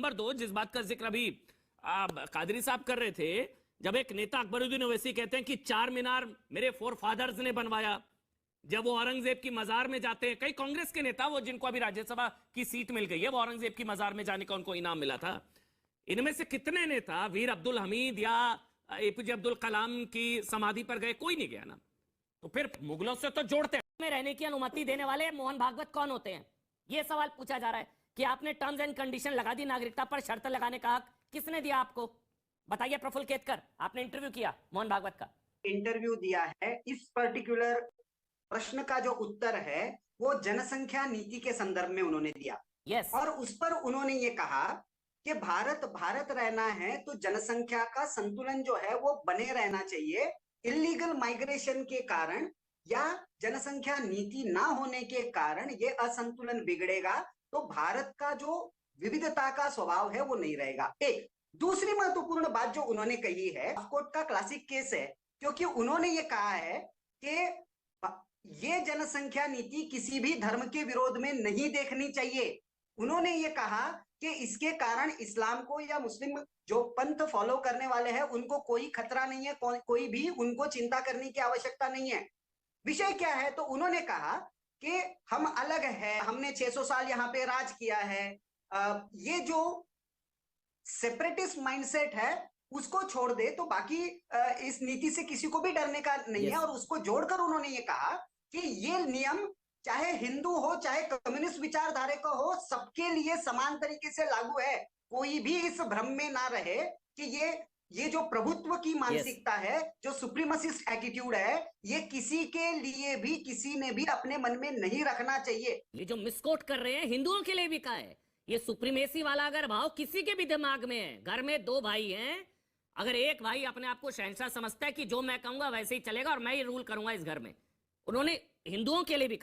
Number दो, जिस बात का जिक्र अभी कादरी साहब कर रहे थे, जब एक नेता अकबरुद्दीन ओवैसी कहते हैं कि चार मीनार मेरे फोर फादर्स ने बनवाया, जब वो औरंगजेब की मजार में जाते हैं, कई कांग्रेस के नेता, वो जिनको अभी राज्यसभा की सीट मिल गई है, वो औरंगजेब की मजार में जाने का उनको इनाम मिला था, इनमें से कितने नेता वीर अब्दुल हमीद या एपीजे अब्दुल कलाम की समाधि पर गए? कोई नहीं गया ना। तो फिर मुगलों से तो जोड़ते हैं। में रहने की अनुमति देने वाले मोहन भागवत कौन होते हैं? यह सवाल पूछा जा रहा है कि आपने टर्म्स एंड कंडीशन लगा दी, नागरिकता पर शर्त लगाने का हक किसने दिया आपको? बताइए प्रफुल्ल केतकर, आपने इंटरव्यू किया मोहन भागवत का, इंटरव्यू दिया है। इस पर्टिकुलर प्रश्न का जो उत्तर है वो जनसंख्या नीति के संदर्भ में उन्होंने दिया। यस। और उस पर उन्होंने ये कहा कि भारत रहना है तो जनसंख्या का संतुलन जो है वो बने रहना चाहिए। इलीगल माइग्रेशन के कारण या जनसंख्या नीति ना होने के कारण ये असंतुलन बिगड़ेगा, तो भारत का जो विविधता का स्वभाव है वो नहीं रहेगा। एक दूसरी महत्वपूर्ण बात जो उन्होंने कही है, कोर्ट का क्लासिक केस है, क्योंकि उन्होंने ये कहा है कि ये जनसंख्या नीति किसी भी धर्म के विरोध में नहीं देखनी चाहिए। उन्होंने ये कहा कि इसके कारण इस्लाम को या मुस्लिम जो पंथ फॉलो करने वाले हैं उनको कोई खतरा नहीं है, कोई भी उनको चिंता करने की आवश्यकता नहीं है। विषय क्या है? तो उन्होंने कहा कि हम अलग है, हमने 600 साल यहाँ पे राज किया है, ये जो सेपरेटिस्ट माइंडसेट है उसको छोड़ दे, तो बाकी इस नीति से किसी को भी डरने का नहीं है। और उसको जोड़कर उन्होंने ये कहा कि ये नियम चाहे हिंदू हो चाहे कम्युनिस्ट विचारधारा का हो, सबके लिए समान तरीके से लागू है। कोई भी इस भ्रम में ना रहे कि ये जो प्रभुत्व की मानसिकता है, जो सुप्रीमसिस्ट एटीट्यूड है, ये किसी के लिए भी किसी ने भी अपने मन में नहीं रखना चाहिए। ये जो मिसकोट कर रहे हैं हिंदुओं के लिए भी कहा है, ये सुप्रीमेसी वाला अगर भाव किसी के भी दिमाग में है, घर में दो भाई हैं, अगर एक भाई अपने आप को शहंशाह समझता है कि जो मैं कहूंगा वैसे ही चलेगा और मैं ही रूल करूंगा इस घर में, उन्होंने हिंदुओं के लिए भी कहा।